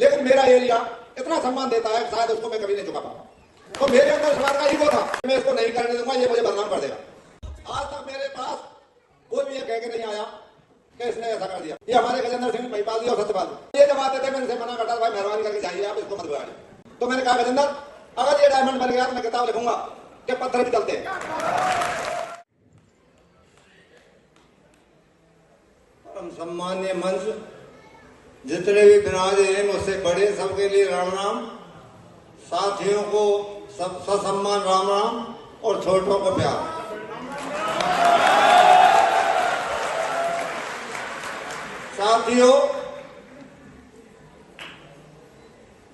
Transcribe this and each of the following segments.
लेकिन मेरा एरिया इतना सम्मान देता है शायद उसको मैं कभी नहीं चुका पाऊंगा। तो मेरे अंदर समाज का ईगो था, मैं इसको नहीं करने दूंगा, ये मुझे बदनाम कर देगा। आज तक मेरे पास कोई भी ये कह के नहीं आया कि इसने ऐसा कर दिया। ये हमारे गजेंद्र सिंह महिपाल जी और सत्यपाल ये जब आते थे, मैंने इनसे मना करता, भाई मेहरबानी करके चाहिए आप इसको मत बिगाड़िए। तो मैंने कहा गजेंद्र अगर ये डायमंड बन गया तो मैं किताब लिखूंगा कि पत्थर भी चलते हैं। परम सम्मान्य मंच जितने भी विराजे हैं मुझसे बड़े, सबके लिए राम राम। साथियों को सब ससम्मान राम राम और छोटों को प्यार। साथियों,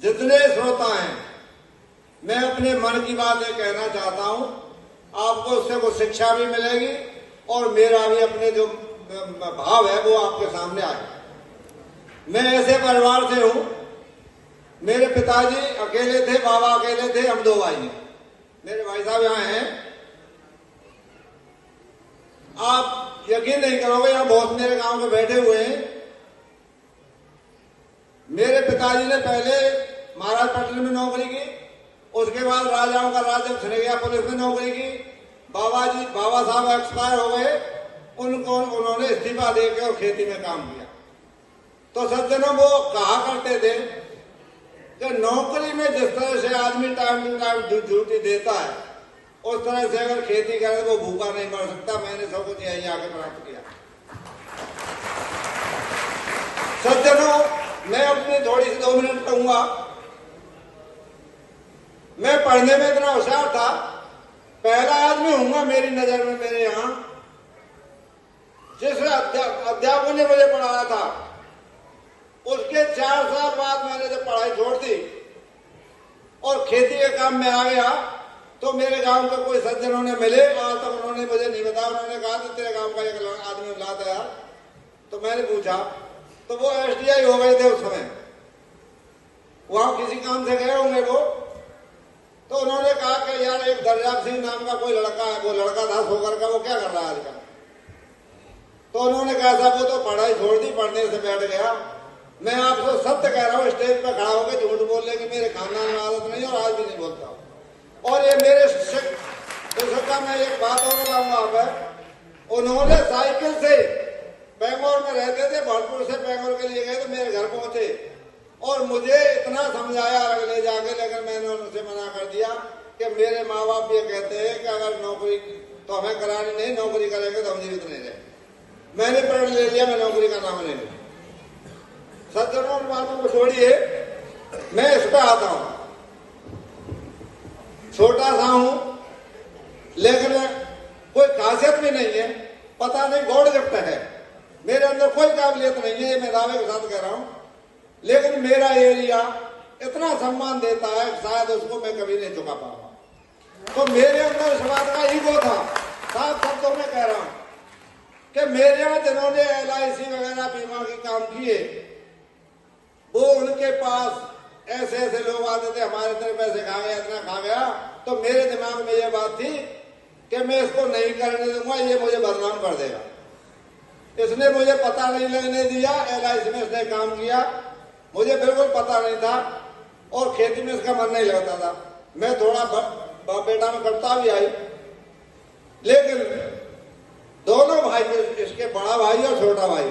जितने श्रोता हैं, मैं अपने मन की बातें कहना चाहता हूं। आपको उससे कुछ शिक्षा भी मिलेगी और मेरा भी अपने जो भाव है वो आपके सामने आएगा। मैं ऐसे परिवार से हूं, मेरे पिताजी अकेले थे, बाबा अकेले थे, हम दो भाई हैं। मेरे भाई साहब यहाँ हैं। आप यकीन नहीं करोगे, यहाँ बहुत मेरे गांव में बैठे हुए हैं। मेरे पिताजी ने पहले महाराज पटल में नौकरी की, उसके बाद राजाओं का राज्य छिनेगिया पुलिस में नौकरी की। बाबा साहब एक्सपायर हो गए, उन्होंने इस्तीफा देकर और खेती में काम किया। तो सज्जनों, वो कहा करते थे कि नौकरी में जिस तरह से आदमी टाइम टू टाइम ड्यूटी देता है, उस तरह से अगर खेती करे तो वो भूखा नहीं मर सकता। मैंने सब कुछ यही आगे प्राप्त किया। सज्जनों, मैं अपनी थोड़ी सी 2 मिनट कहूंगा। मैं पढ़ने में इतना होशियार था, पहला आदमी हूंगा मेरी नजर में मेरे यहां जिस अध्यापक ने मुझे पढ़ाया था। उसके 4 साल बाद मैंने जब पढ़ाई छोड़ दी और खेती के काम में आ गया, तो मेरे गांव के कोई सज्जनों ने मिले, आज तक उन्होंने मुझे नहीं बताया। उन्होंने कहा कि तेरे गांव का एक आदमी लाता यार। तो मैंने पूछा, तो वो SDI हो गए थे उस समय, वहां किसी काम से गए होंगे वो। तो उन्होंने कहा कि यार एक दर्याब सिंह नाम का कोई लड़का है, वो लड़का था सोकर का, वो क्या कर रहा है आजकल। तो उन्होंने कहा साहब वो तो पढ़ाई छोड़ दी, पढ़ने से बैठ गया। मैं आपको सत्य कह रहा हूँ, स्टेज पर खड़ा होकर झूठ बोलने की मेरे खानदान में आदत नहीं और आज भी नहीं बोलता हूँ। और ये मेरे शिक्षक का मैं एक बात और बताऊंगा आप, उन्होंने साइकिल से बेंगलोर में रहते थे, भरतपुर से बेंगलोर के लिए गए तो मेरे घर पहुंचे और मुझे इतना समझाया ले जाके, लेकिन मैंने उनसे मना कर दिया कि मेरे माँ बाप ये कहते हैं कि अगर नौकरी तो हमें करानी नहीं, नौकरी करेंगे तो हम जीवित नहीं रहे। मैंने प्रण ले लिया, मैं नौकरी का नाम नहीं लूं। सज्जनों, बातों को छोड़िए, मैं इस पर आता हूं। छोटा सा हूं, लेकिन कोई खासियत भी नहीं है, पता नहीं गॉड गिफ्ट है। मेरे अंदर कोई काबिलियत नहीं है, ये मैं दावे के साथ कह रहा हूं। लेकिन मेरा एरिया इतना सम्मान देता है शायद उसको मैं कभी नहीं चुका पाऊंगा। तो मेरे अंदर समाज का ईगो था। साफ शब्दों में कह रहा हूं कि मेरे यहाँ जिन्होंने LIC वगैरह बीमा के काम किए, वो उनके पास ऐसे ऐसे लोग आते थे, हमारे इतने पैसे खा गया, इतना खा गया। तो मेरे दिमाग में ये बात थी कि मैं इसको नहीं करने दूंगा, ये मुझे बदनाम कर देगा। इसने मुझे पता नहीं लगने दिया, LIC में इसने काम किया, मुझे बिल्कुल पता नहीं था और खेती में इसका मन नहीं लगता था। मैं थोड़ा बाप बेटा में करता भी आई, लेकिन दोनों भाई, इसके बड़ा भाई और छोटा भाई,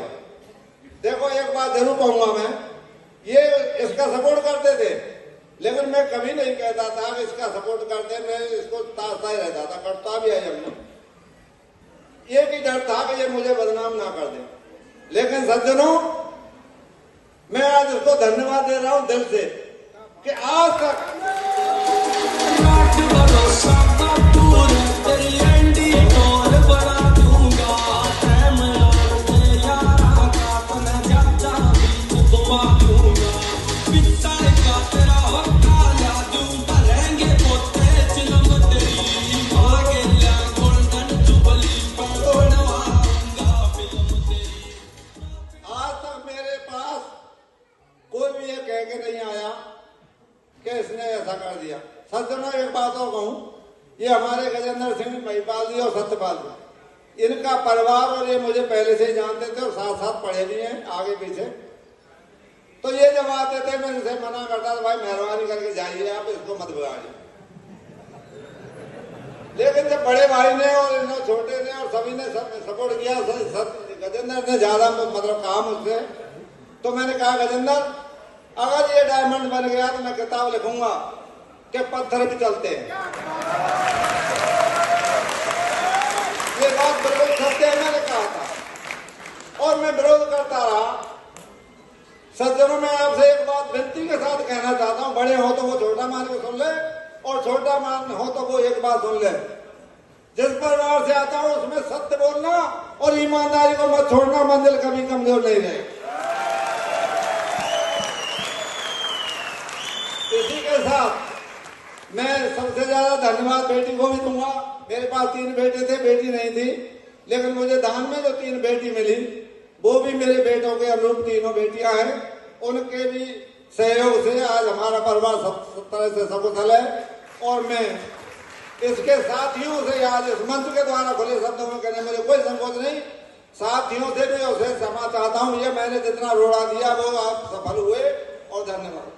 देखो एक बात जरूर कहूंगा मैं, ये इसका सपोर्ट करते थे, लेकिन मैं कभी नहीं कहता था कि इसका सपोर्ट करते, मैं इसको ताकता ही रहता था, करता भी आई हमने। एक ही डर था कि ये मुझे बदनाम ना कर दे। लेकिन सज्जनों, मैं आज इसको धन्यवाद दे रहा हूं दिल से कि आज तक कर दिया। सज्जनों, एक बात और कहूं, ये हमारे गजेंद्र सिंह महिपाल जी और सत्यपाल जी, इनका परिवार और ये मुझे पहले से ही जानते थे और साथ साथ पढ़े भी हैं आगे पीछे। तो ये जब आते थे मैं इसे मना करता था, भाई मेहरबानी करके जाइए, आप इसको मत बिगाड़िए। लेकिन जब बड़े भाई ने और इन छोटे ने और सभी ने सपोर्ट किया, गजेंद्र ने ज्यादा मतलब कहा मुझसे, तो मैंने कहा गजेंद्र अगर ये डायमंड बन गया तो मैं किताब लिखूंगा कि पत्थर भी चलते हैं। ये बात बिल्कुल सत्य है, मैंने कहा था और मैं विरोध करता रहा। सज्जनों, मैं आपसे एक बात विनती के साथ कहना चाहता हूं, बड़े हो तो वो छोटा मान के सुन ले और छोटा मान हो तो वो एक बात सुन ले। जिस परिवार से आता हूं उसमें सत्य बोलना और ईमानदारी को मत छोड़ना, मंजिल कभी कमजोर नहीं रहे। इसी के साथ मैं सबसे ज्यादा धन्यवाद बेटी को भी दूंगा। मेरे पास 3 बेटे थे, बेटी नहीं थी, लेकिन मुझे दान में जो 3 बेटी मिली वो भी मेरे बेटों के अनुरूप 3 बेटियां हैं। उनके भी सहयोग से आज हमारा परिवार सब तरह से सकुशल है। और मैं इसके साथियों से आज इस मंच के द्वारा खुले शब्दों में कहने में कोई संकोच नहीं, साथियों से भी उसे क्षमा चाहता हूं। ये मैंने जितना रोड़ा दिया वो आप सफल हुए और धन्यवाद।